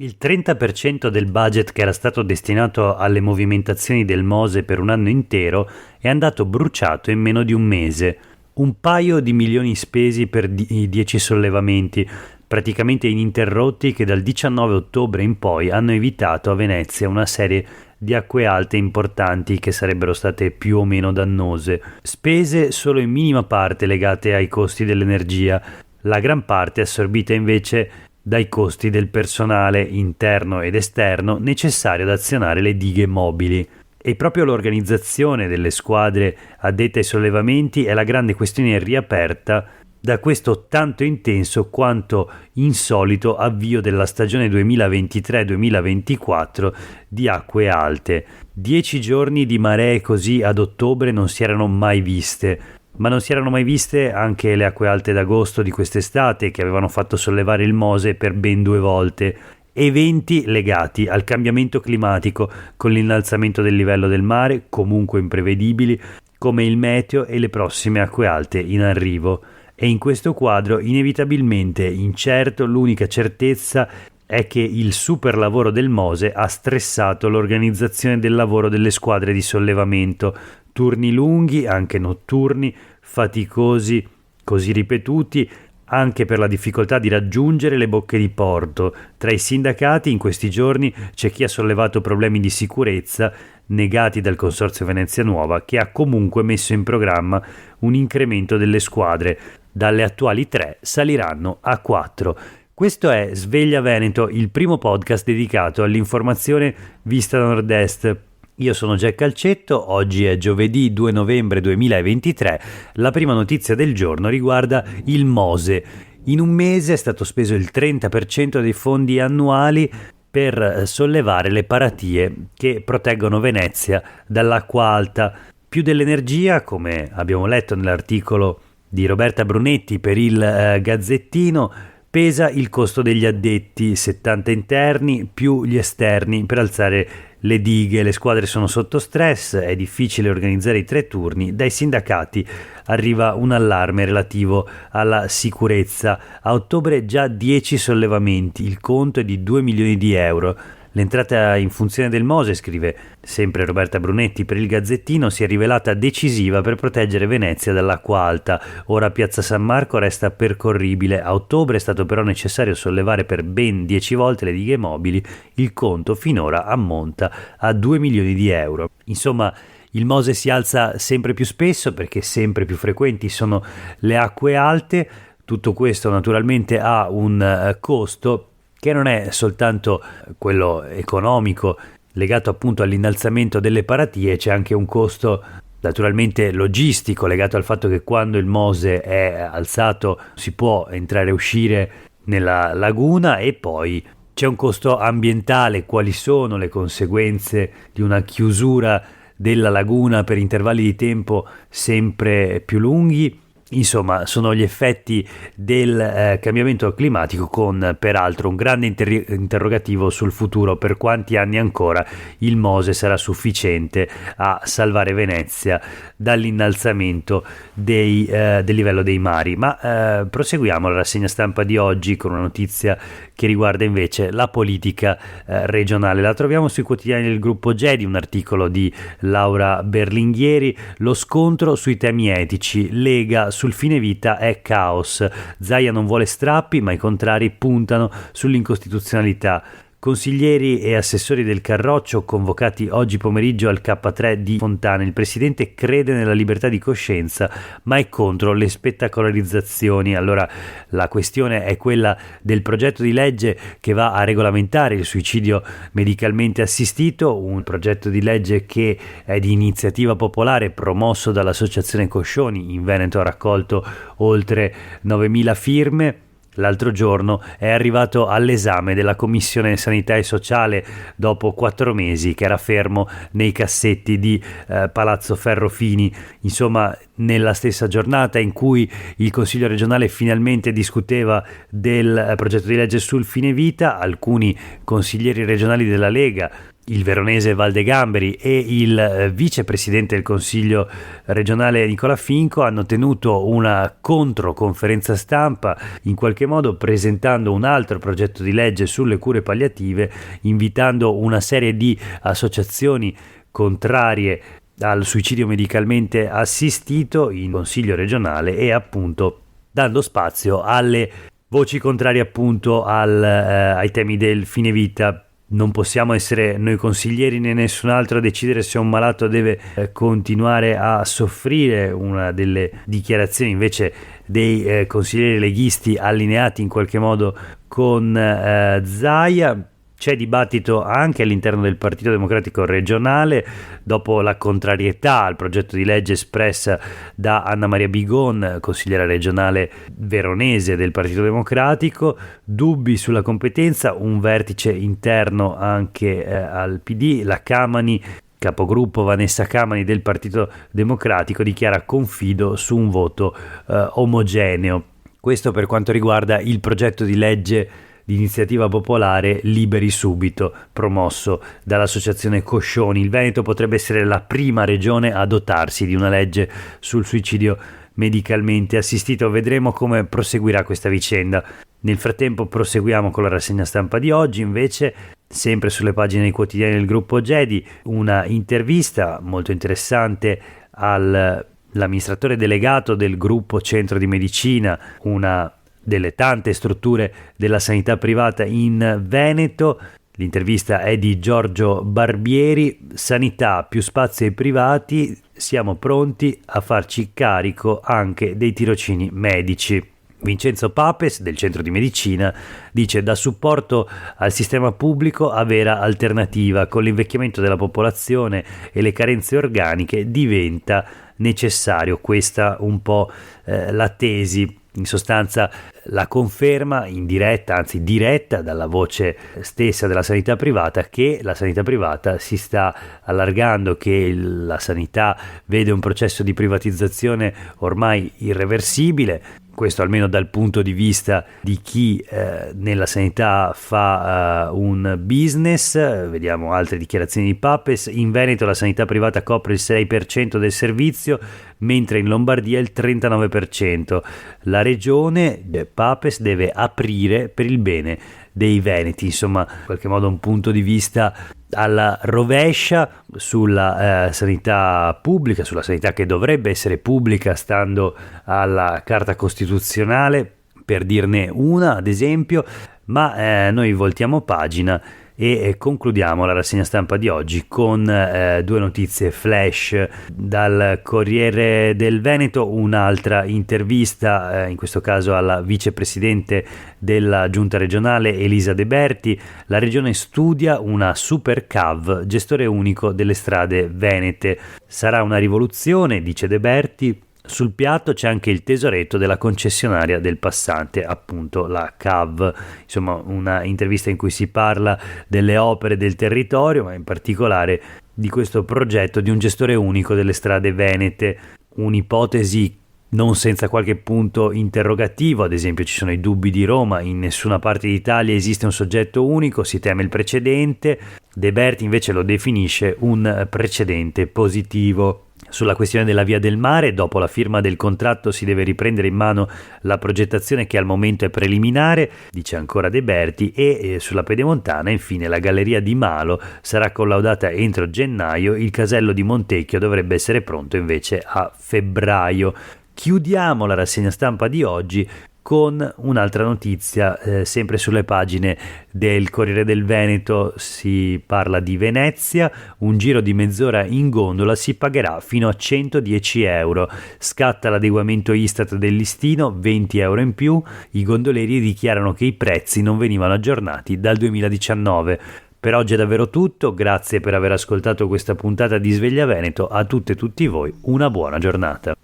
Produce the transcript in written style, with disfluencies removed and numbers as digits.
Il 30% del budget che era stato destinato alle movimentazioni del Mose per un anno intero è andato bruciato in meno di un mese. Un paio di milioni spesi per i 10 sollevamenti, praticamente ininterrotti, che dal 19 ottobre in poi hanno evitato a Venezia una serie di acque alte importanti che sarebbero state più o meno dannose. Spese solo in minima parte legate ai costi dell'energia, la gran parte assorbita invece dai costi del personale interno ed esterno necessario ad azionare le dighe mobili. E proprio l'organizzazione delle squadre addette ai sollevamenti è la grande questione riaperta da questo tanto intenso quanto insolito avvio della stagione 2023-2024 di acque alte. 10 giorni di maree così ad ottobre non si erano mai viste. Ma non si erano mai viste anche le acque alte d'agosto di quest'estate, che avevano fatto sollevare il Mose per ben 2 volte. Eventi legati al cambiamento climatico, con l'innalzamento del livello del mare, comunque imprevedibili, come il meteo e le prossime acque alte in arrivo. E in questo quadro, inevitabilmente incerto, l'unica certezza è che il super lavoro del Mose ha stressato l'organizzazione del lavoro delle squadre di sollevamento. Turni lunghi, anche notturni, faticosi, così ripetuti, anche per la difficoltà di raggiungere le bocche di porto. Tra i sindacati in questi giorni c'è chi ha sollevato problemi di sicurezza negati dal Consorzio Venezia Nuova, che ha comunque messo in programma un incremento delle squadre. Dalle attuali 3 saliranno a 4. Questo è Sveglia Veneto, il primo podcast dedicato all'informazione vista da nord-est. Io sono Jack Calcetto, oggi è giovedì 2 novembre 2023, la prima notizia del giorno riguarda il Mose. In un mese è stato speso il 30% dei fondi annuali per sollevare le paratie che proteggono Venezia dall'acqua alta. Più dell'energia, come abbiamo letto nell'articolo di Roberta Brunetti per il Gazzettino, pesa il costo degli addetti, 70 interni più gli esterni per alzare le dighe. Le squadre sono sotto stress, è difficile organizzare i 3 turni. Dai sindacati arriva un allarme relativo alla sicurezza. A ottobre già 10 sollevamenti, il conto è di 2 milioni di euro. L'entrata in funzione del Mose, scrive sempre Roberta Brunetti per il Gazzettino, si è rivelata decisiva per proteggere Venezia dall'acqua alta. Ora Piazza San Marco resta percorribile. A ottobre è stato però necessario sollevare per ben 10 volte le dighe mobili. Il conto finora ammonta a 2 milioni di euro. Insomma, il Mose si alza sempre più spesso perché sempre più frequenti sono le acque alte. Tutto questo naturalmente ha un costo che non è soltanto quello economico legato appunto all'innalzamento delle paratie, c'è anche un costo naturalmente logistico legato al fatto che quando il Mose è alzato si può entrare e uscire nella laguna, e poi c'è un costo ambientale. Quali sono le conseguenze di una chiusura della laguna per intervalli di tempo sempre più lunghi? Insomma, sono gli effetti del cambiamento climatico, con peraltro un grande interrogativo sul futuro: per quanti anni ancora il Mose sarà sufficiente a salvare Venezia dall'innalzamento del livello dei mari. Ma proseguiamo la rassegna stampa di oggi con una notizia che riguarda invece la politica regionale. La troviamo sui quotidiani del gruppo Gedi, un articolo di Laura Berlinghieri: lo scontro sui temi etici, Lega sul fine vita è caos, Zaia non vuole strappi ma i contrari puntano sull'incostituzionalità. Consiglieri e assessori del Carroccio convocati oggi pomeriggio al K3 di Fontana. Il presidente crede nella libertà di coscienza ma è contro le spettacolarizzazioni. Allora, la questione è quella del progetto di legge che va a regolamentare il suicidio medicalmente assistito, un progetto di legge che è di iniziativa popolare promosso dall'associazione Coscioni. In Veneto ha raccolto oltre 9.000 firme. L'altro giorno è arrivato all'esame della Commissione Sanità e Sociale dopo 4 mesi che era fermo nei cassetti di Palazzo Ferrofini. Insomma, nella stessa giornata in cui il Consiglio regionale finalmente discuteva del progetto di legge sul fine vita, alcuni consiglieri regionali della Lega il veronese Valdegamberi e il vicepresidente del Consiglio regionale Nicola Finco hanno tenuto una controconferenza stampa, in qualche modo presentando un altro progetto di legge sulle cure palliative, invitando una serie di associazioni contrarie al suicidio medicalmente assistito in Consiglio regionale e appunto dando spazio alle voci contrarie appunto ai temi del fine vita. Non possiamo essere noi consiglieri né nessun altro a decidere se un malato deve continuare a soffrire. Una delle dichiarazioni invece dei consiglieri leghisti allineati in qualche modo con Zaia. C'è dibattito anche all'interno del Partito Democratico regionale dopo la contrarietà al progetto di legge espressa da Anna Maria Bigon, consigliera regionale veronese del Partito Democratico, dubbi sulla competenza, un vertice interno anche al PD, la Camani, capogruppo Vanessa Camani del Partito Democratico, dichiara confido su un voto omogeneo. Questo per quanto riguarda il progetto di legge di iniziativa popolare Liberi Subito, promosso dall'associazione Coscioni. Il Veneto potrebbe essere la prima regione a dotarsi di una legge sul suicidio medicalmente assistito. Vedremo come proseguirà questa vicenda. Nel frattempo proseguiamo con la rassegna stampa di oggi. Invece, sempre sulle pagine dei quotidiani del gruppo Gedi, una intervista molto interessante all'amministratore delegato del gruppo Centro di Medicina, una delle tante strutture della sanità privata in Veneto. L'intervista è di Giorgio Barbieri. Sanità, più spazio ai privati, siamo pronti a farci carico anche dei tirocini medici. Vincenzo Papes del Centro di Medicina dice: da supporto al sistema pubblico a vera alternativa, con l'invecchiamento della popolazione e le carenze organiche diventa necessario. Questa un po' la tesi. In sostanza la conferma indiretta, anzi diretta dalla voce stessa della sanità privata, che la sanità privata si sta allargando, che la sanità vede un processo di privatizzazione ormai irreversibile. Questo almeno dal punto di vista di chi nella sanità fa un business. Vediamo altre dichiarazioni di Papes. In Veneto la sanità privata copre il 6% del servizio, mentre in Lombardia il 39%. La regione Papes deve aprire per il bene dei veneti. Insomma, in qualche modo un punto di vista alla rovescia sulla sanità pubblica, sulla sanità che dovrebbe essere pubblica stando alla Carta Costituzionale, per dirne una ad esempio. Ma noi voltiamo pagina e concludiamo la rassegna stampa di oggi con due notizie flash dal Corriere del Veneto. Un'altra intervista, in questo caso alla vicepresidente della giunta regionale Elisa De Berti. La regione studia una super CAV, gestore unico delle strade venete. Sarà una rivoluzione, dice De Berti. Sul piatto c'è anche il tesoretto della concessionaria del passante, appunto la CAV. Insomma, una intervista in cui si parla delle opere del territorio, ma in particolare di questo progetto di un gestore unico delle strade venete. Un'ipotesi non senza qualche punto interrogativo. Ad esempio, ci sono i dubbi di Roma: in nessuna parte d'Italia esiste un soggetto unico, si teme il precedente. De Berti invece lo definisce un precedente positivo. Sulla questione della Via del Mare, dopo la firma del contratto si deve riprendere in mano la progettazione, che al momento è preliminare, dice ancora De Berti, e sulla Pedemontana infine la galleria di Malo sarà collaudata entro gennaio. Il casello di Montecchio dovrebbe essere pronto invece a febbraio. Chiudiamo la rassegna stampa di oggi con un'altra notizia, sempre sulle pagine del Corriere del Veneto. Si parla di Venezia: un giro di mezz'ora in gondola si pagherà fino a 110 euro. Scatta l'adeguamento Istat del listino, 20 euro in più. I gondoleri dichiarano che i prezzi non venivano aggiornati dal 2019. Per oggi è davvero tutto, grazie per aver ascoltato questa puntata di Sveglia Veneto. A tutte e tutti voi una buona giornata.